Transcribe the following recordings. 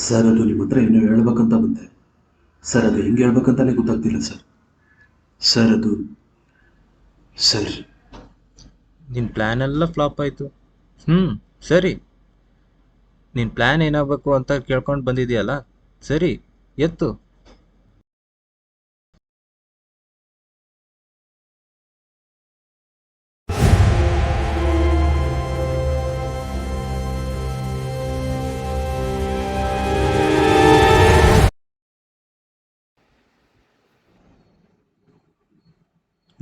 Sir ಅದು ನಿಮ್ಮ ಹತ್ರ ಏನೋ ಹೇಳ್ಬೇಕಂತ ಬಂದೆ. ಸರ್ ಅದು ಹೆಂಗೆ ಹೇಳ್ಬೇಕಂತಾನೆ ಗೊತ್ತಾಗ್ತಿಲ್ಲ ಸರ್. ಸರ್ ಅದು ಸರ್ ನಿನ್ನ ಪ್ಲ್ಯಾನ್ ಎಲ್ಲ ಫ್ಲಾಪ್ ಆಯಿತು. ಸರಿ, ನಿನ್ನ ಪ್ಲ್ಯಾನ್ ಏನಾಗಬೇಕು ಅಂತ ಕೇಳ್ಕೊಂಡು ಬಂದಿದೆಯಲ್ಲ, ಸರಿ ಎತ್ತು.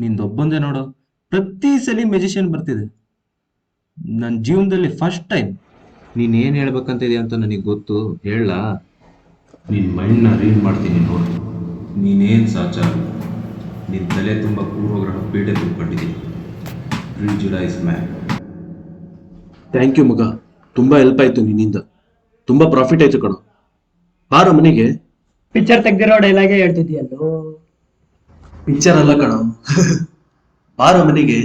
ನಿಂದೊಬ್ಬಂದೇ ನೋಡು, ಪ್ರತಿ ಸಲ ಮೆಜಿಷಿಯನ್ ಬರ್ತಿದೆ. ನನ್ನ ಜೀವನದಲ್ಲಿ ಫಸ್ಟ್ ಟೈಮ್. ನೀನು ಏನು ಹೇಳ್ಬೇಕಂತಿದೆ ಅಂತ ನನಗೆ ಗೊತ್ತು, ಹೇಳಲಾ? ನಿನ್ನ ಮೈಂಡ್ನ ರೀಡ್ ಮಾಡ್ತೀನಿ ನೋಡು. ನೀನೇನು ಸಾಚ, ನಿನ್ನ ತಲೆ ತುಂಬ ಪೂರ್ವಗ್ರಹ ಪೀಠೆ ತುಂಬಿಕೊಂಡಿದ್ದೀನಿ. Prejudice man. ಥ್ಯಾಂಕ್ ಯು ಮಗ, ತುಂಬ ಹೆಲ್ಪ್ ಆಯಿತು ನಿನ್ನಿಂದ. ತುಂಬ ಪ್ರಾಫಿಟ್ ಆಯಿತು ಕಣೋ. ಬಾರೋ ಮನೆಗೆ. ಪಿಕ್ಚರ್ ತೆಗ್ದಿರೋ ಡೈಲಾಗೇ ಹೇಳ್ತಿದ್ಯಲ್ಲೋ. ಪಿಕ್ಚರ್ ಅಲ್ಲ ಕಣೋ. ಬಾರೋ ಮನೆಗೆ.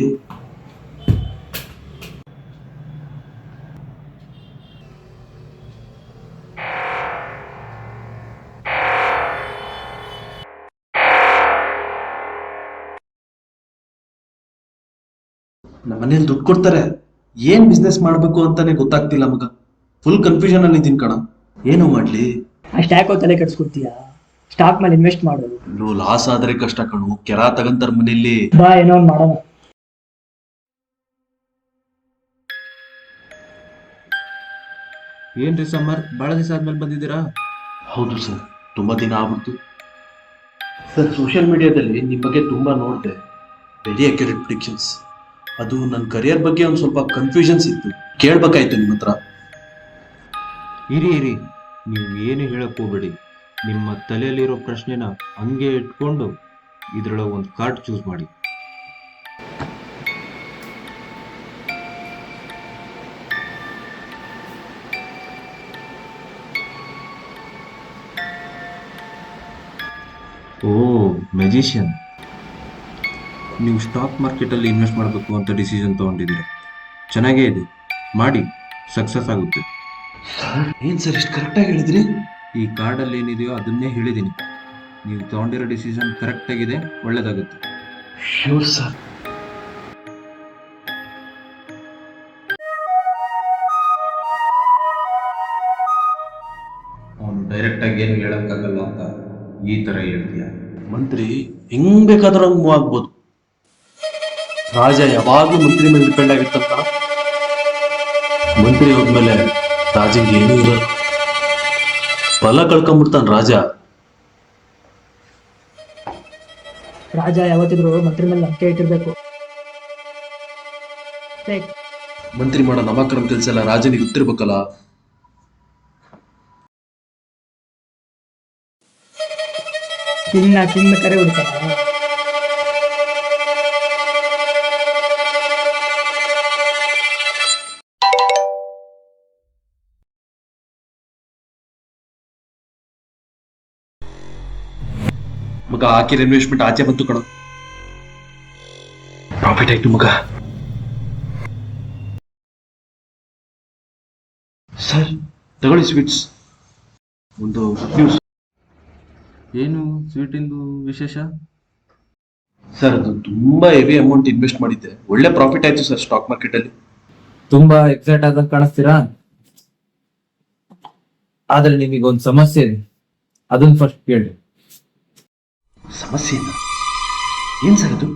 ನಮ್ಮ ಮನೇಲಿ ದುಡ್ಡು ಕೊಡ್ತಾರೆ, ಏನ್ ಬಿಸ್ನೆಸ್ ಮಾಡ್ಬೇಕು ಅಂತಾನೆ ಗೊತ್ತಾಗ್ತಿಲ್ಲ ಮಗ. ಫುಲ್ ಕನ್ಫ್ಯೂಷನ್ ಅಲ್ಲಿ ಇದ್ದೀನಿ ಕಣ. ಏನು ಮಾಡ್ಲಿ? ಅಷ್ಟ್ಯಾಕೋ ತಲೆ ಕೆಡ್ಸ್ಕೊತೀಯ? ಸ್ಟಾಕ್ ಮೇಲೆ ಇನ್ವೆಸ್ಟ್ ಮಾಡು. ಇನ್ನು ಲಾಸ್ ಆದ್ರೆ ಕಷ್ಟ ಕಣು. ಕೆರ ತಗಂತಾರ ಮನೇಲಿ. ಬಾ, ಏನೋ ಒಂದು ಮಾಡೋಣ. ಏನ್ರಿ ಸಮ್ಮರ್, ಭಾಳ ದಿವಸ ಆದ್ಮೇಲೆ ಬಂದಿದ್ದೀರಾ? ಹೌದು ಸರ್, ತುಂಬಾ ದಿನ ಆಗ್ಬಿಡ್ತು ಸರ್. ಸೋಷಿಯಲ್ ಮೀಡಿಯಾದಲ್ಲಿ ನಿಮ್ಮ ಬಗ್ಗೆ ತುಂಬಾ ನೋಡಿದೆ. Very accurate predictions. ಅದು ನನ್ನ ಕರಿಯರ್ ಬಗ್ಗೆ ಒಂದು ಸ್ವಲ್ಪ ಕನ್ಫ್ಯೂಷನ್ಸ್ ಇತ್ತು, ಕೇಳ್ಬೇಕಾಯ್ತು ನಿಮ್ಮ ಹತ್ರ. ಇರಿ ಇರಿ, ನೀವು ಏನು ಹೇಳಕ್ ಹೋಗ್ಬೇಡಿ. ನಿಮ್ಮ ತಲೆಯಲ್ಲಿರೋ ಪ್ರಶ್ನೆನ ಹಂಗೆ ಇಟ್ಕೊಂಡು ಇದರೊಳಗೆ ಒಂದು ಕಾರ್ಡ್ ಚೂಸ್ ಮಾಡಿ. ಓ, ಮೆಜಿಷಿಯನ್. ನೀವು ಸ್ಟಾಕ್ ಮಾರ್ಕೆಟಲ್ಲಿ ಇನ್ವೆಸ್ಟ್ ಮಾಡಬೇಕು ಅಂತ ಡಿಸಿಷನ್ ತೊಗೊಂಡಿದ್ದೀರ. ಚೆನ್ನಾಗೇ ಇದೆ, ಮಾಡಿ, ಸಕ್ಸಸ್ ಆಗುತ್ತೆ. ಏನ್ ಸರ್ ಇಷ್ಟು ಕರೆಕ್ಟಾಗಿ ಹೇಳಿದ್ರಿ? ಈ ಕಾರ್ಡಲ್ಲಿ ಏನಿದೆಯೋ ಅದನ್ನೇ ಹೇಳಿದ್ದೀನಿ. ನೀವು ತೊಗೊಂಡಿರೋ ಡಿಸಿಷನ್ ಕರೆಕ್ಟಾಗಿದೆ, ಒಳ್ಳೆಯದಾಗುತ್ತೆ. Sure sir. ಅವನು ಡೈರೆಕ್ಟಾಗಿ ಏನು ಹೇಳೋಕ್ಕಾಗಲ್ಲ ಅಂತ ಈ ಥರ ಹೇಳ್ತೀಯ. ಮಂತ್ರಿ ಹೆಂಗ್ ಬೇಕಾದ್ರೂ ಹಂಗ್ ಮೂವ್ ಆಗ್ಬೋದು. ರಾಜ ಯಾವಾಗ್ಲೂ ಮಂತ್ರಿ ಮೇಲೆ ಡಿಪೆಂಡ್ ಆಗಿರ್ತಂತ. ಮಂತ್ರಿ ಹೋದ್ಮೇಲೆ ರಾಜಂಗೆ ಏನೂ ಇರಲ್ಲ. ಬಲ ಕಳ್ಕೊಂಡ್ಬಿಡ್ತಾನ ರಾಜ. ರಾಜ ಯಾವತ್ತಿದ್ರು ಮಂತ್ರಿ ಮೇಲೆ ನಂಬಿಕೆ ಇಟ್ಟಿರ್ಬೇಕು. ಮಂತ್ರಿ ಮಾಡೋ ನಮಕ್ರಮ ಕೆಲಸ ಎಲ್ಲ ರಾಜನಿಗೆ ಗೊತ್ತಿರ್ಬೇಕಲ್ಲ. ಕಿಂಗ್ ಕರೆ ಹುಡ್ತಾರ. ಮಗ ಹಾಕಿರೋ ಇನ್ವೆಸ್ಟ್ಮೆಂಟ್ ಆಚೆ ಬಂತು ಕಣ. ಪ್ರಾಫಿಟ್ ಆಯ್ತು ಮಗ. ಸರ್ ತಗೊಳ್ಳಿ ಸ್ವೀಟ್ಸ್. ಒಂದು ಗುಡ್ ನ್ಯೂಸ್. ಏನು ಸ್ವೀಟಿಂದು ವಿಶೇಷ? ಸರ್ ಅದು ತುಂಬಾ ಹೆವಿ ಅಮೌಂಟ್ ಇನ್ವೆಸ್ಟ್ ಮಾಡಿದ್ದೆ, ಒಳ್ಳೆ ಪ್ರಾಫಿಟ್ ಆಯ್ತು ಸರ್ ಸ್ಟಾಕ್ ಮಾರ್ಕೆಟ್ ಅಲ್ಲಿ. ತುಂಬಾ ಎಕ್ಸೈಟ್ ಆದಂಗೆ ಕಾಣಿಸ್ತೀರಾ? ಆದ್ರೆ ನಿಮಗೊಂದು ಸಮಸ್ಯೆ ಇದೆ, ಅದನ್ನ ಫಸ್ಟ್ ಕೇಳಿ. ಸಮಸ್ಯೆ ಏನ್ ಸರ್ ಅದು?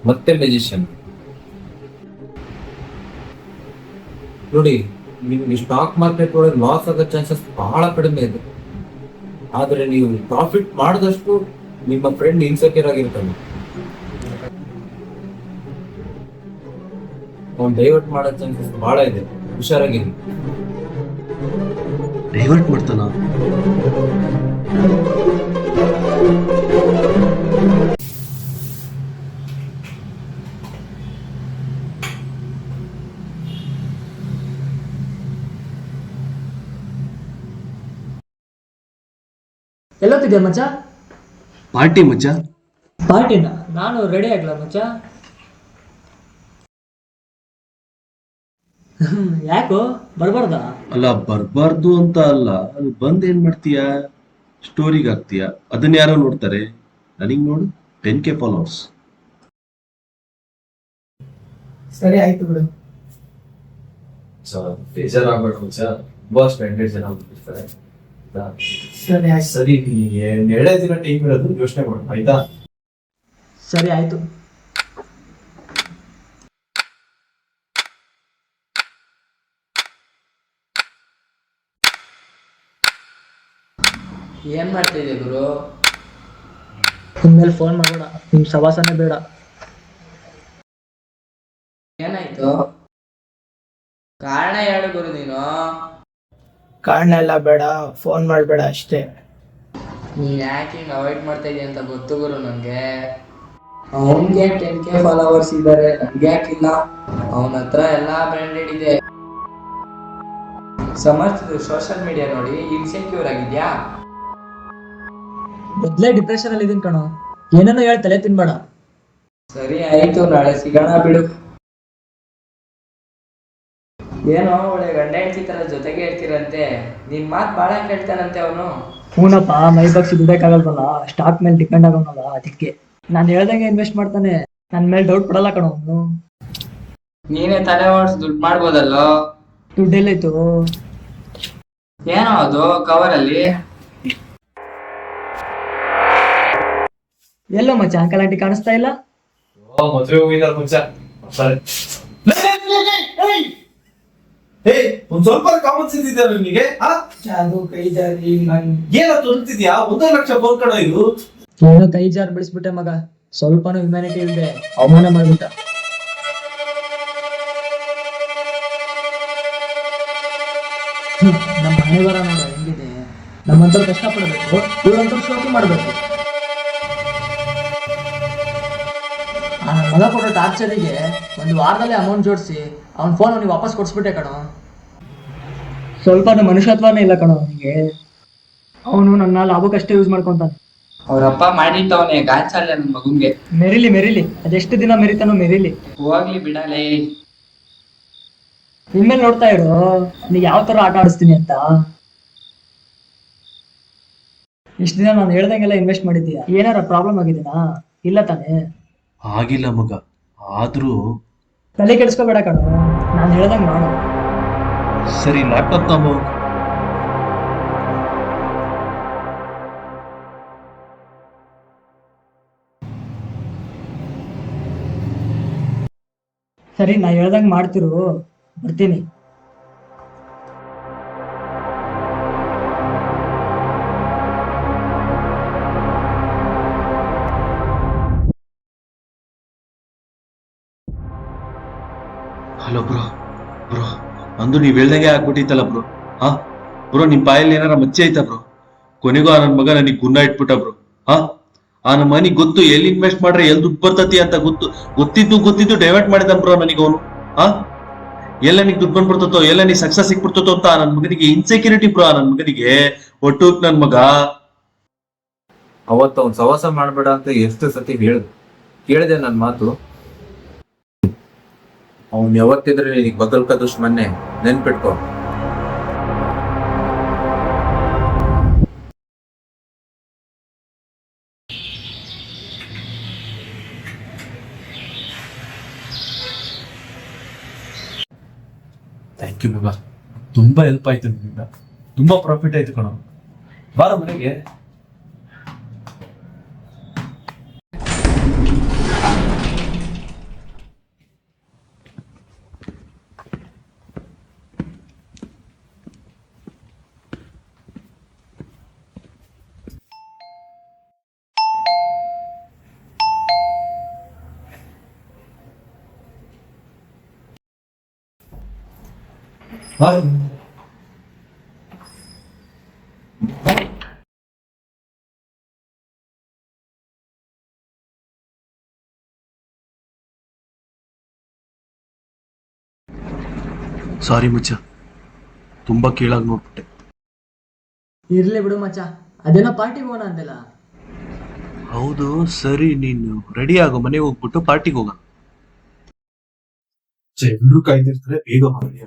ಮತ್ತೆ ಮೆಜಿಷಿಯನ್ ನೋಡಿ, ನಿಮ್ಗೆ ಸ್ಟಾಕ್ ಮಾರ್ಕೆಟ್ ಒಳಗೆ ಲಾಸ್ ಆಗೋ ಚಾನ್ಸಸ್ ಬಹಳ ಕಡಿಮೆ ಇದೆ. ಆದ್ರೆ ನೀವು ಪ್ರಾಫಿಟ್ ಮಾಡಿದಷ್ಟು ನಿಮ್ಮ ಫ್ರೆಂಡ್ ಇನ್ಸೆಕ್ಯೂರ್ ಆಗಿರ್ತಾನೆ. ಅವ್ನು ಡೈವರ್ಟ್ ಮಾಡೋ ಚಾನ್ಸಸ್ ಬಹಳ ಇದೆ, ಹುಷಾರಾಗಿರಿ. ಡೈವರ್ಟ್ ಮಾಡ್ತಾನ? ಎಲ್ಲೋತಿದ್ಯಾ ಮಚ್ಚ? ಪಾರ್ಟಿ ಮಚ್ಚ. ಪಾರ್ಟಿನ ನಾನು ರೆಡಿ ಆಗ್ಲ ಮಚ್ಚ. ಯಾಕೋ ಬರ್ಬಾರ್ದಾ? ಅಲ್ಲ, ಬರ್ಬಾರ್ದು ಅಂತ ಅಲ್ಲ, ಅದು ಬಂದ್ ಏನ್ ಮಾಡ್ತೀಯಾ, ಸ್ಟೋರಿಗೆ ಹಾಕ್ತೀಯಾ, ಅದನ್ನ ಯಾರೋ ನೋಡ್ತಾರೆ. ನನಗ್ ನೋಡು 10K ಫಾಲೋವರ್ಸ್. ಸರಿ ಆಯ್ತು ಬಿಡು. ಬೇಜಾರಾಗ್ಬೇಡ ಮಚ್ಚ, ತುಂಬಾ ಸ್ಟ್ಯಾಂಡರ್ಡ್ ಜನ ಬಂದಿರ್ತಾರೆ. ಸರಿ ಆಯ್ತು. ಸರಿ, ಎರಡೇ ದಿನ ಟೈಮ್ ಇರೋದು, ಯೋಚನೆ ಮಾಡು ಆಯ್ತಾ? ಸರಿ ಆಯ್ತು. ಏನ್ ಮಾಡ್ತಿದ್ದೆ ಗುರು? ಇನ್ಮೇಲೆ ಫೋನ್ ಮಾಡೋಣ, ನಿಮ್ ಸವಾಸನೆ ಬೇಡ. ಏನಾಯ್ತು? ಕಾರಣ ಹೇಳು ಗುರು ನೀನು. ಕಾರಣ ಎಲ್ಲ ಬೇಡ, ಫೋನ್ ಮಾಡಬೇಡ ಅಷ್ಟೇ. ನೀನ್ ಯಾಕೆ ಹಿಂಗ್ ಅವಾಯ್ಡ್ ಮಾಡ್ತಾ ಇದೀಯ ಅಂತ ಗೊತ್ತು ಗುರು ನನ್ಗೆ. ಅವನ್ಗೆ 10K ಫಾಲೋವರ್ಸ್ ಇದ್ದಾರೆ, ನನ್ಗೆ ಯಾಕಿಲ್ಲ? ಅವನ ಹತ್ರ ಎಲ್ಲಾ ಬ್ರ್ಯಾಂಡೆಡ್ ಇದೆ. ಸಮರ್ಥಿದ್ರು ಸೋಷಿಯಲ್ ಮೀಡಿಯಾ ನೋಡಿ ಇನ್ಸೆಕ್ಯೂರ್ ಆಗಿದ್ಯಾ? ಮೊದ್ಲೇ ಡಿಪ್ರೆಷನ್ ಅಲ್ಲಿ ಇದೀನಿ ಕಣೋ, ಏನೇನೋ ಹೇಳಿ ತಲೆ ತಿನ್ಬೇಡ. ಸರಿ ಆಯ್ತು, ನಾಳೆ ಸಿಗೋಣ ಬಿಡು. ಏನೋ ಒಳ್ಳೆ ಗಂಡ ಹೆಂಡತಿ ತರ ಜೊತೆಗೆ ಇರ್ತೀರಂತೆ, ನಿನ್ ಮಾತ್ ಬಾಳ ಕೇಳ್ತಾನಂತೆ ಅವನು. ಹೂನಪ್ಪ, ಮೈ ಬಗ್ಸಿ ದುಡ್ಡಕ್ಕಾಗಲ್ವಲ್ಲ, ಸ್ಟಾಕ್ ಮೇಲೆ ಡಿಪೆಂಡ್ ಆಗೋನಲ್ಲ, ಅದಕ್ಕೆ ನಾನು ಹೇಳ್ದಂಗೆ ಇನ್ವೆಸ್ಟ್ ಮಾಡ್ತಾನೆ. ನನ್ನ ಮೇಲೆ ಡೌಟ್ ಪಡಲ್ಲ ಕಣೋ ಅವನು. ನೀನೇ ತಲೆ ಓಡಿಸಿ ದುಡ್ಡು ಮಾಡ್ಬೋದಲ್ಲೋ. ದುಡ್ಡೆಲ್ಲೈತು? ಏನೋ ಅದು ಕವರ್ ಅಲ್ಲಿ? ಎಲ್ಲೋ ಮಚ್ಚ, ಅಂಕಲ್ ಆಂಟಿ ಕಾಣಿಸ್ತಾ ಇಲ್ಲ? ಮದುವೆ ಹೋಗಿದ್ದಾರೆ ಮಚ್ಚ. ಸರಿ, ಒಂದ್ ಸ್ವಲ್ಪ ಕಾಮನ್ ಸೆನ್ಸ್ ಇದೆ ನಿನಗೆ? ಅದು ಕೈ ಜಾರಿ ಏನ ತೊಂತಿದ್ಯಾ? 1 ಲಕ್ಷ ಫೋನ್ ಕಣ ಇದು. ಏನೋ ಕೈ ಜಾರ್ ಬಿಡಿಸ್ಬಿಟ್ಟೆ ಮಗ, ಸ್ವಲ್ಪನೂ ಹ್ಯುಮ್ಯಾನಿಟಿ ಇಲ್ಲದೆ ಅವಮಾನ ಮಾಡ್ಬಿಟ್ಟ. ನಮ್ಮ ಮನೆ ಬರ ನೋಡ ಹೆಂಗಿದೆ. ನಮ್ಮಂತ ಕಷ್ಟ ಪಡ್ಬೇಕು, ಇವ್ರಂತ ಶೋಕಿ ಮಾಡ್ಬೇಕು. ಆ ನನ್ನ ಮಗ ಕೊಡೋ ಟಾರ್ಚರಿಗೆ 1 ವಾರದಲ್ಲೇ ಅಮೌಂಟ್ ಜೋಡಿಸಿ ಅವ್ನ ಫೋನ್ ಅವ್ನಿಗೆ ವಾಪಸ್ ಕೊಡ್ಸ್ಬಿಟ್ಟೆ ಕಣೋ. ಸ್ವಲ್ಪ ಮನುಷ್ಯತ್ವನೇ ಇಲ್ಲ ಕಣೋ ಅವನಿಗೆ. ಅವನು ನನ್ನ ಲಾಭಕ್ಕಷ್ಟೇ ಯೂಸ್ ಮಾಡ್ಕೊಂತಾನೆ. ಅವ್ರಪ್ಪ ಮಾಡಿಟ್ಟವನೇ ಗಾಂಚಾಲ ನನ್ ಮಗುಂಗೆ. ಮೆರಿಲಿ ಮೆರಿಲಿ, ಅದೆಷ್ಟು ದಿನ ಮೆರಿತಾನೋ ಮೆರಿಲಿ. ಹೋಗ್ಲಿ ಬಿಡಲೇ. ಇನ್ಮೇಲೆ ನೋಡ್ತಾ ಇರು ನೀ ಯಾವ ತರ ಆಟ ಆಡಿಸ್ತೀನಿ ಅಂತ. ಇಷ್ಟು ದಿನ ನಾನು ಹೇಳ್ದಂಗೆಲ್ಲ ಇನ್ವೆಸ್ಟ್ ಮಾಡಿದ್ದೀಯ, ಏನಾರ ಪ್ರಾಬ್ಲಮ್ ಆಗಿದ್ದೀನಾ? ಇಲ್ಲ ತಾನೇ? ಆಗಿಲ್ಲ ಮಗ, ಆದ್ರೂ ತಲೆ ಕೆಡಿಸ್ಕೋಬೇಡ ಕಣೋ, ನಾನು ಹೇಳ್ದಂಗೆ ಮಾಡು. ಸರಿ, ಲ್ಯಾಪ್ಟಾಪ್ ತಗೋ. ಸರಿ, ನಾ ಹೇಳ್ದಂಗೆ ಮಾಡ್ತಿರು, ಬರ್ತೀನಿ. ಹಲೋ ಬ್ರೋ, ಬ್ರೋ ಅಂದು ನೀವ್ ಹೇಳ್ದಂಗೆ ಆಗ್ಬಿಟ್ಟಿತ್ತಲ್ಲ ಬ್ರೋ. ಹಾ ಬ್ರೋ, ನಿಮ್ ಬಾಯಲ್ಲಿ ಏನಾರ ಮಚ್ಚೆ ಐತಾ ಬ್ರೋ? ಕೊನೆಗೂ ಆ ನನ್ ಮಗ ನನಗ್ ಗುನ್ನ ಇಟ್ಬಿಟ್ಟ ಬ್ರೋ. ಹಾ, ಆ ನಮ್ಮ ಮನಿಗ್ ಗೊತ್ತು ಎಲ್ಲಿ ಇನ್ವೆಸ್ಟ್ ಮಾಡ್ರೆ ಎಲ್ಲಿ ದುಡ್ಡು ಬರ್ತತಿ ಅಂತ ಗೊತ್ತಿದ್ದು ಡೈವರ್ಟ್ ಮಾಡಿದ ಬ್ರೋ ನನಗೆ ಅವನು. ಹಾ, ಎಲ್ಲ ನಿಗ್ ದುಡ್ಡು ಬಂದ್ಬಿಡ್ತೋ, ಎಲ್ಲ ನೀ ಸಕ್ಸಸ್ ಸಿಕ್ಬಿಡ್ತೋ ಅಂತ ನನ್ ಮಗನಿಗೆ ಇನ್ಸೆಕ್ಯೂರಿಟಿ ಬ್ರೋ. ನನ್ ಮಗನಿಗೆ ಒಟ್ಟು ನನ್ ಮಗ ಅವತ್ತು ಅವ್ನ್ ಸವಾಸ ಮಾಡ್ಬೇಡ ಅಂತ ಎಷ್ಟು ಸತಿ ಕೇಳಿದೆ ನನ್ ಮಾತು. ಅವ್ನ್ ಯಾವತ್ತಿದ್ರೆ ನಿನಗೆ ಬಗಲ್ಕ ದುಶ್ಮನ್ನೆ, ನೆನ್ಪಿಟ್ಕೋ. ಥ್ಯಾಂಕ್ ಯು ಮಗ, ತುಂಬಾ ಹೆಲ್ಪ್ ಆಯ್ತು ನಿಮ್ಮಿಂದ, ತುಂಬಾ ಪ್ರಾಫಿಟ್ ಆಯ್ತು ಕಣ. ಬಾರ ಮನೆಗೆ. ಸಾರಿ ಮಚ್ಚ, ತುಂಬಾ ಕೀಳಾಗಿ ನೋಡ್ಬಿಟ್ಟೆ. ಇರ್ಲಿ ಬಿಡು ಮಚ್ಚ, ಅದೇನೋ ಪಾರ್ಟಿಗೆ ಹೋಗೋಣ ಅಂತೆಲ್ಲ. ಹೌದು ಸರಿ, ನೀನು ರೆಡಿ ಆಗೋ, ಮನೆಗೆ ಹೋಗ್ಬಿಟ್ಟು ಪಾರ್ಟಿಗೆ ಹೋಗೋಣ. ಎಲ್ರು ಕಾಯ್ದಿರ್ತಾರೆ, ಬೇಗ ಮಾಡಿ.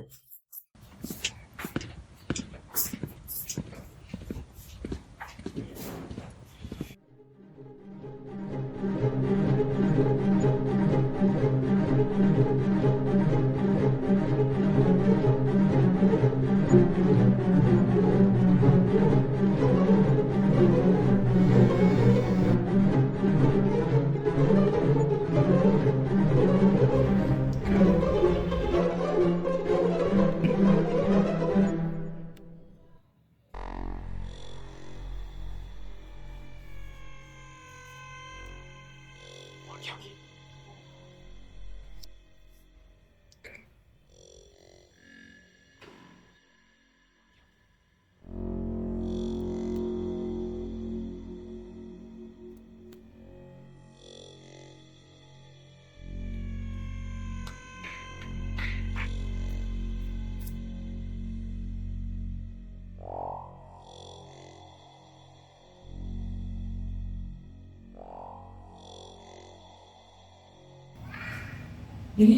ಮುನಿ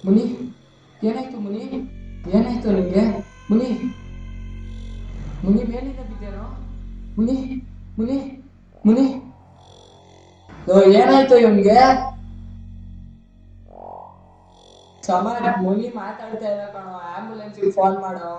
ಮುನಿ ಏನಾಯ್ತು ಮುನಿ? ಏನಾಯ್ತು ನಿಮಗೆ ಮುನಿ? ಮುನಿ ಮೇಲಿಂದ ಬಿದ್ದೇನೋ? ಮುನಿ ಮುನಿ ಮುನಿ ಏನಾಯ್ತು ಇವ್ನಿಗೆ? ಸಮಯ ಮುನಿ ಮಾತಾಡ್ತಾ ಇಲ್ಲ ಕಣೋ, ಆಂಬ್ಯುಲೆನ್ಸ್ಗೆ ಫೋನ್ ಮಾಡೋ.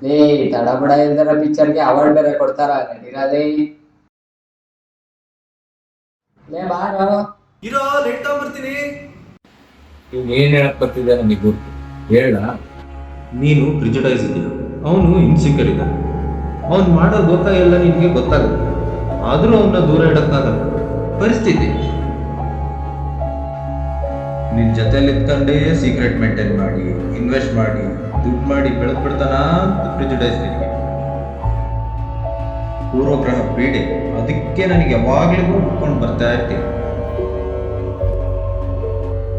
ಲೇ ತಡಬಡ ಇಲ್ದರ ಪಿಕ್ಚರ್ಗೆ ಅವಾರ್ಡ್ ಬೇರೆ ಕೊಡ್ತಾರ, ನಡೀರಲೇ. ಲೇ ಬಾರೋ. ಇರೋ, ಲೇಟ್ ತಗೊಂಡ್ಬರ್ತೀನಿ. ಇವ್ನು ಏನ್ ಹೇಳಕ್ ಬರ್ತಿದ್ದೆ ನನಗೆ ಗೊತ್ತು, ಹೇಳ. ನೀನು ಪ್ರಿಜುಡೈಸ್ ಇದೆಯಾ, ಅವನು ಇನ್ಸೆಕ್ಯೂರ್ ಇದ್ದಾನೆ. ಅವ್ನು ಮಾಡೋ ಗೊತ್ತಾಗೆಲ್ಲ ನಿನಗೆ ಗೊತ್ತಾಗುತ್ತೆ, ಆದರೂ ಅವನ್ನ ದೂರ ಇಡಕ್ಕಾಗಲ್ಲ. ಪರಿಸ್ಥಿತಿ ನಿನ್ನ ಜೊತೆಲಿ ಇದ್ಕೊಂಡೇ ಸೀಕ್ರೆಟ್ ಮೇಂಟೈನ್ ಮಾಡಿ, ಇನ್ವೆಸ್ಟ್ ಮಾಡಿ, ದುಡ್ಡು ಮಾಡಿ ಬೆಳೆದ್ಬಿಡ್ತಾನ ಅಂತ ಪ್ರಿಜುಡೈಸ್ ನಿನಗೆ. ಪೂರ್ವಗ್ರಹ ಪೀಡೆ, ಅದಕ್ಕೆ ನನಗೆ ಯಾವಾಗಲೂ ಹುಡ್ಕೊಂಡು ಬರ್ತಾ ಇರ್ತೀನಿ.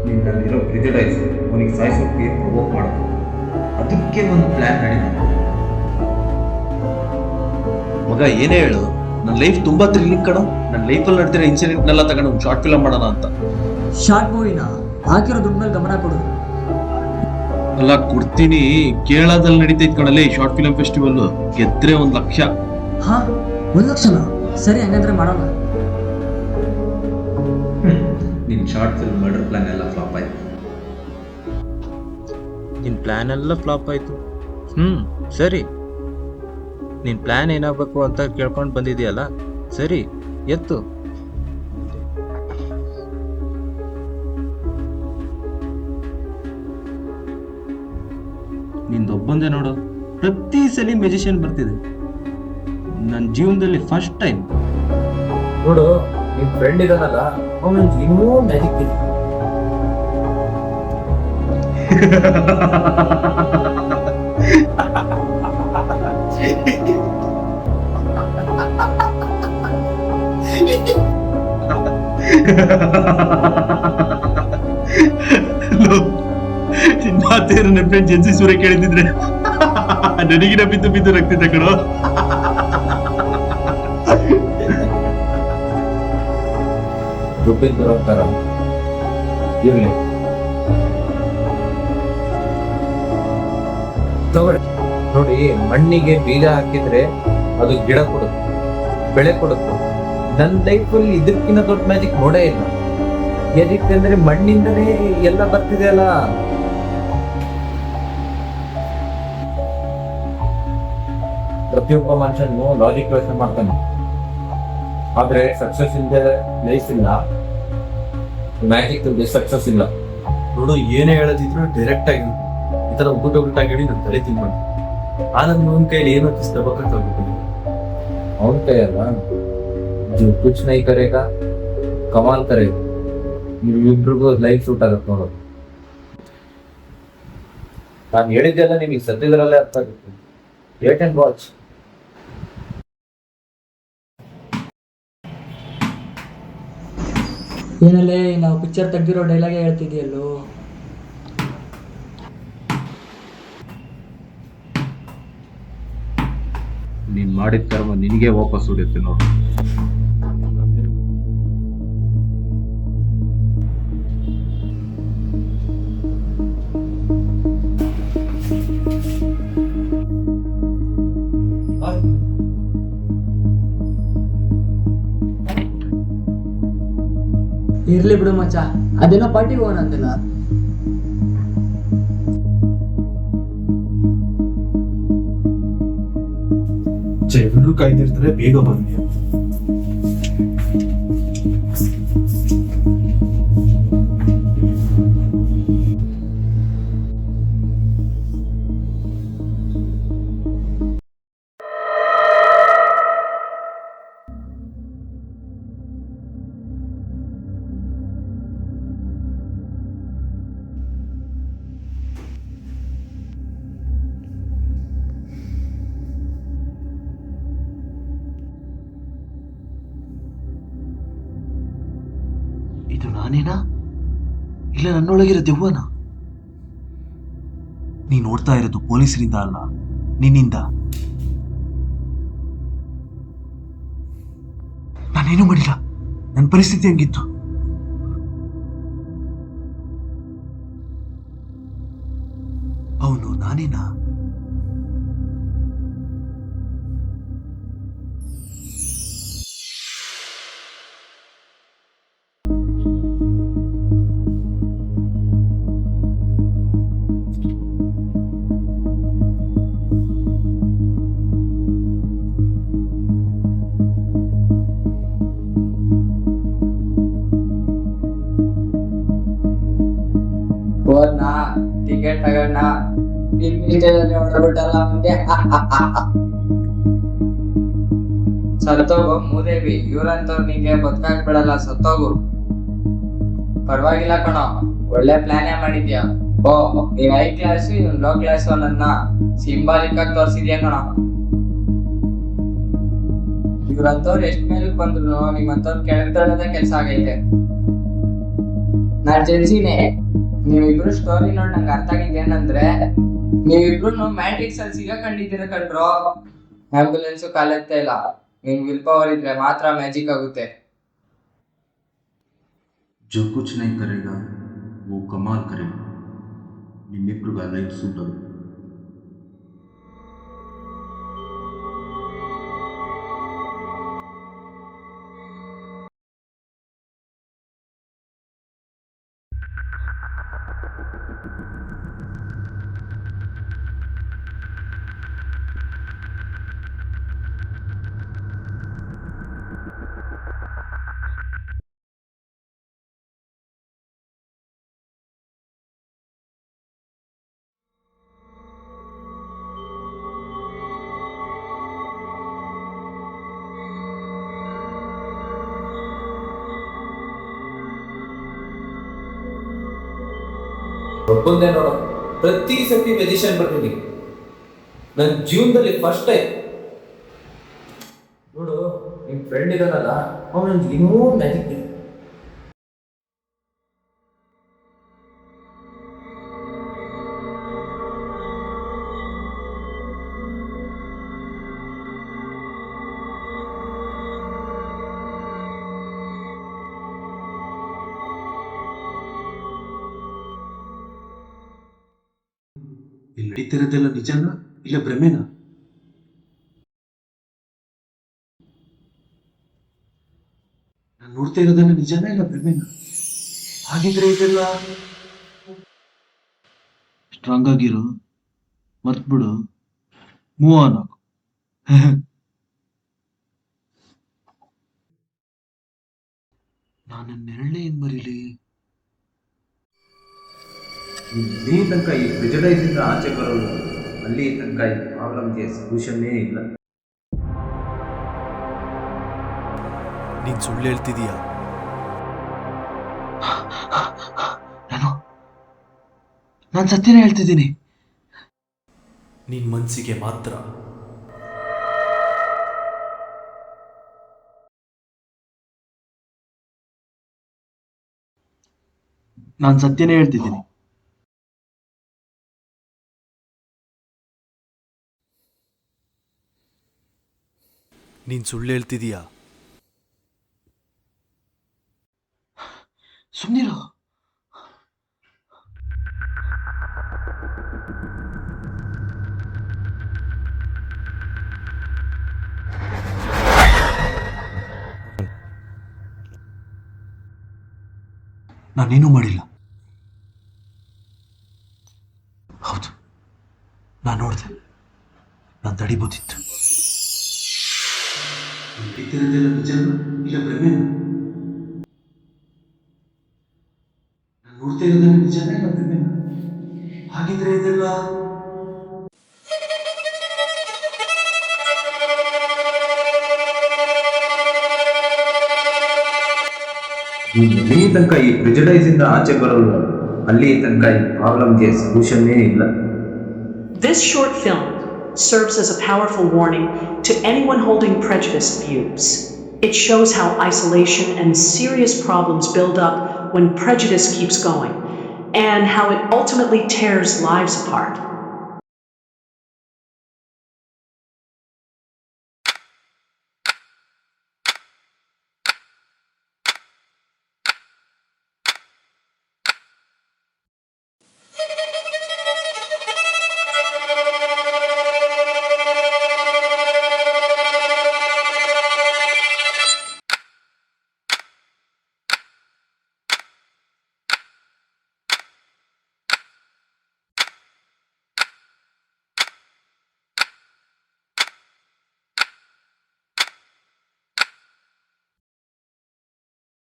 ನಿನ್ನಲ್ಲಿರೋ ಪ್ರಿಜುಡೈಸ್ ಅವನಿಗೆ ಸಾಯಿಸೋಕೆ ಪ್ರವೋಕ್ ಮಾಡೋದು, ಅದಕ್ಕೆ ಒಂದು ಪ್ಲಾನ್ ನಡೀತು. ಮಗ ಏನೇ ಹೇಳು, ನನ್ನ ಲೈಫ್ ತುಂಬಾ ಥ್ರಿಲ್ಲಿಂಗ್ ಕಣ. ನನ್ನ ಲೈಫಲ್ಲಿ ನಡೆದಿರೋ ಇನ್ಸಿಡೆಂಟ್ನೆಲ್ಲ ತಗೊಂಡು ಒಂದು ಶಾರ್ಟ್ ಫಿಲಮ್ ಮಾಡೋಣ ಅಂತ. ಶಾರ್ಟ್ ಮೂವಿನ ಹಾಕಿರೋ ದುಡ್ಡು ಮೇಲೆ ಗಮನ ಕೊಡು. ಅಲ್ಲ ಕೊಡ್ತೀನಿ, ಕೇರಳದಲ್ಲಿ ನಡೀತೈತ್ ಕಣಲ್ಲೇ ಈ ಶಾರ್ಟ್ ಫಿಲಂ ಫೆಸ್ಟಿವಲ್. ಗೆದ್ರೆ 1 ಲಕ್ಷ. ಹಾ, 1 ಲಕ್ಷನಾ? ಸರಿ, ಹಂಗಂದ್ರೆ ಮಾಡೋಣ. ನಿನ್ನ ಶಾರ್ಟ್ ಫಿಲ್ಮ್ ಮರ್ಡರ್ ಪ್ಲಾನ್ ಎಲ್ಲ ಫ್ಲಾಪ್ ಆಯ್ತು. ನಿನ್ನ ಪ್ಲ್ಯಾನ್ ಎಲ್ಲ ಫ್ಲಾಪ್ ಆಯಿತು. ಸರಿ, ನಿನ್ನ ಪ್ಲ್ಯಾನ್ ಏನಾಗಬೇಕು ಅಂತ ಕೇಳ್ಕೊಂಡು ಬಂದಿದೆಯಲ್ಲ, ಸರಿ ಎತ್ತು. ನಿಂದೊಬ್ಬಂದೇ ನೋಡು, ಪ್ರತಿ ಸಲ ಮೆಜಿಷಿಯನ್ ಬರ್ತಿದೆ. ನನ್ನ ಜೀವನದಲ್ಲಿ ಫಸ್ಟ್ ಟೈಮ್. ನೋಡು, ನಿನ್ ಫ್ರೆಂಡ್ ಇದಾನಲ್ಲ, ಅವನು ಇನ್ನೂ ಮ್ಯಾಜಿಕ್ ಇದೆ. ಮಾತೇರನ್ನ ಫ್ರೆಂಡ್ ಜೆನ್ಸಿ ಸೂರ್ಯ ಕೇಳಿದ್ರೆ ನನಗಿನ ಬಿದ್ದು ಬಿದ್ದು ರಕ್ತಿದ್ದ ಕಣೋ. ದುಡ್ಡಿದ್ದು ಹೋಗ್ತಾರ ಇರ್ಲಿ ತಗೊಳ್ಳಿ. ನೋಡಿ, ಮಣ್ಣಿಗೆ ಬೀಜ ಹಾಕಿದ್ರೆ ಅದು ಗಿಡ ಕೊಡುತ್ತೆ, ಬೆಳೆ ಕೊಡುತ್ತೆ. ನನ್ನ ಲೈಫಲ್ಲಿ ಇದಕ್ಕಿಂತ ದೊಡ್ಡ ಮ್ಯಾಜಿಕ್ ನೋಡೇ ಇಲ್ಲ. ಎದಕ್ಕೆ ಅಂದ್ರೆ ಮಣ್ಣಿಂದನೇ ಎಲ್ಲ ಬರ್ತಿದೆ ಅಲ್ಲ. ಪ್ರತಿಯೊಬ್ಬ ಮನುಷ್ಯನು ಲಾಜಿಕ್ ಯೋಚನೆ ಮಾಡ್ತಾನೆ, ಆದ್ರೆ ಸಕ್ಸಸ್ ಇಲ್ಲದೆ ಲೈಫ್ ಇಲ್ಲ, ಮ್ಯಾಜಿಕ್ ಇಲ್ಲದೆ ಸಕ್ಸಸ್ ಇಲ್ಲ. ನೋಡು, ಏನೇ ಹೇಳೋದಿದ್ರು ಡೈರೆಕ್ಟ್ ಆಗಿ ಈ ತರ ಉಗುಟಾಗಿ ಹೇಳಿ ನಾನು ತಲೆ ತಿನ್ಬಾರ್ದು. ಆದ್ರೆ ನನ್ನ ಕೈಲಿ ಏನೋ ಕಿಸ್ಕೋಬೇಕಾಗ್ತದೆ. ಅವನ ಕೈ ಅಲ್ಲ, जो कुछ नहीं करेगा कमाल करेगा. ಇಬ್ರಿಗೂ ಲೈಫ್ ಸೂಟ್ ಆಗತ್ತೆ ನೋಡೋದು. ನಾನು ಹೇಳಿದ್ದೆಲ್ಲ ನಿಮಗೆ ಸದ್ಯದಲ್ಲೇ ಅರ್ಥ ಆಗುತ್ತೆ. Wait and watch. ಏನಲ್ಲೇ ನಾವು ಪಿಕ್ಚರ್ ತೆಗ್ದಿರೋ ಡೈಲಾಗೇ ಹೇಳ್ತಿದ್ಯಲ್ಲೋ. ನೀನ್ ಮಾಡಿದ ಕರ್ಮ ನಿನಗೆ ವಾಪಸ್ ಹೊಡೆಯುತ್ತೆ ನೋಡು. ಇರ್ಲಿ ಬಿಡು ಮಚ್ಚ, ಅದೇನೋ ಪಾರ್ಟಿಗೆ ಹೋಗೋಣ ಅಂತಿಲ್ಲ. ಎಲ್ರು ಕಾಯ್ದಿರ್ತಾರೆ, ಬೇಗ ಬನ್ನಿ. ಇದು ನಾನೇನಾ ಇಲ್ಲ ನನ್ನೊಳಗಿರೋ ದೆವ್ವನ? ನೀ ನೋಡ್ತಾ ಇರೋದು ಪೊಲೀಸರಿಂದ ಅಲ್ಲ, ನಿನ್ನಿಂದ. ನಾನೇನು ಮಾಡಿಲ್ಲ, ನನ್ನ ಪರಿಸ್ಥಿತಿ ಹಂಗಿತ್ತು. ಅವನು ನಾನೇನಾ? ಹೋದ್ನಾ ಟಿಕೆಟ್ ತಗೊಂಡ ಫಿಲ್ಮ್ ಹೊರಬಿಟ್ಟಲ್ಲ ಮುಂದೆ. ಸತ್ತೋಗು ಮೂದೇವಿ, ಇವ್ರಂತವ್ರು ನಿಂಗೆ ಬದುಕಾಕ್ ಬಿಡಲ್ಲ, ಸತ್ತೋಗು. ಪರವಾಗಿಲ್ಲ ಕಣೋ, ಒಳ್ಳೆ ಪ್ಲಾನೇ ಮಾಡಿದ್ಯಾ. ಓ, ನೀವ್ ಹೈ ಕ್ಲಾಸ್, ಇವ್ನು ಲೋ ಕ್ಲಾಸ್ ನನ್ನ ಸಿಂಬಾಲಿಕ್ ಆಗಿ ತೋರಿಸಿದ್ಯಾ ಕಣೋ. ಇವ್ರಂತವ್ರು ಎಷ್ಟ್ ಮೇಲಕ್ ಬಂದ್ರು ನಿಮ್ಮಂತವ್ರು ಕೆಳಗೆ ಕೆಲ್ಸ ಆಗೈತೆ. ನಾನ್ ಜೆನ್ಸಿನೇ. ನೀವಿಬ್ರು ಸ್ಟೋರಿ ನೋಡಿ ನಂಗೆ ಅರ್ಥ ಆಗಿದ್ದೇನಂದ್ರೆ, ನೀವಿಬ್ರು ಮ್ಯಾಟ್ರಿಕ್ಸ್ ಅಲ್ಲಿ ಸಿಗಾಕೊಂಡಿದ್ದೀರ ಕಣ್ರೋ. ಆಂಬುಲೆನ್ಸ್ ಕಾಲೆತ್ತ ಇಲ್ಲ. ನಿಮ್ ವಿಲ್ ಪವರ್ ಇದ್ರೆ ಮಾತ್ರ ಮ್ಯಾಜಿಕ್ ಆಗುತ್ತೆ. जो कुछ नहीं करेगा वो कमाल करेगा. ನಿಮ್ಮಿಬ್ರಿಗೂ ಲೈಫ್ ಸೂಟ್ ಆಗುತ್ತೆ. ಒಬ್ಬಂದೇ ನೋಡು, ಪ್ರತಿ ಸತಿ ಮೆಜಿಷಿಯನ್ ಬರ್ತೀನಿ ನನ್ನ ಜೀವನದಲ್ಲಿ ಫಸ್ಟ್ ಟೈಮ್. ನೋಡು, ನಿಮ್ ಫ್ರೆಂಡ್ ಇದಾನಲ್ಲ, ಅವನ ಇನ್ನೂ ಮ್ಯಾಜಿಕ್ ಇದೆ. ಇಲ್ಲಿ ನಡೀತಿರೋದೆಲ್ಲ ನಿಜನಾ ಇಲ್ಲ ಭ್ರಮೆನಾ? ನಾನು ನೋಡ್ತಾ ಇರೋದೆಲ್ಲ ನಿಜನಾ ಇಲ್ಲ ಭ್ರಮೆನಾ? ಹಾಗಿದ್ರೆ ಇದೆಲ್ಲ ಸ್ಟ್ರಾಂಗ್ ಆಗಿರು, ಮರ್ತ್ಬಿಡು, ಮೂವ್ ಆನ್ ಆಗು. ನಾನು ನೆರಳೇ ಏನ್ ಮರೀಲಿ? ಇಲ್ಲಿ ತನಕ ಈ ಪ್ರಿಜಡೈಸ್ ಇಂದ ಆಚೆ ಬರೋದು, ಅಲ್ಲಿ ತನಕ ಈ ಪ್ರಾಬ್ಲಮ್ಗೆ ಸೊಲ್ಯೂಷನ್ನೇ ಇಲ್ಲ. ನೀನ್ ಸುಳ್ಳು ಹೇಳ್ತಿದೀಯಾ? ನಾನು ಸತ್ಯನೇ ಹೇಳ್ತಿದ್ದೀನಿ. ನಿನ್ ಮನ್ಸಿಗೆ ಮಾತ್ರ. ನಾನು ಸತ್ಯನೇ ಹೇಳ್ತಿದ್ದೀನಿ. ನೀನ್ ಸುಳ್ಳು ಹೇಳ್ತಿದೀಯಾ? ಸುಮ್ಮನಿರೋ. ನಾನೇನೂ ಮಾಡಿಲ್ಲ. ಹೌದು, ನಾನು ನೋಡಿದೆ. ನಾನು ತಡಿಬೋದಿತ್ತು. ಬಿದ್ದಿರೋದೆಲ್ಲ ನಿಜನಾ ಇಲ್ಲ ಭ್ರಮೆನಾ? ನಾನು ನೋಡ್ತಾ ಇರೋದೆಲ್ಲ ನಿಜನಾ ಇಲ್ಲ ಭ್ರಮೆನಾ? ಹಾಗಿದ್ರೆ ಇದೆಲ್ಲ ಇಲ್ಲಿ ತನಕ ಈ ಪ್ರಿಜಡೈಸ್ ಇಂದ ಆಚೆ ಬರೋದು, ಅಲ್ಲಿ ತನಕ ಈ ಪ್ರಾಬ್ಲಮ್ಗೆ ಸೊಲ್ಯೂಷನ್ನೇ ಇಲ್ಲ. This short film serves as a powerful warning to anyone holding prejudiced views. It shows how isolation and serious problems build up when prejudice keeps going, and how it ultimately tears lives apart.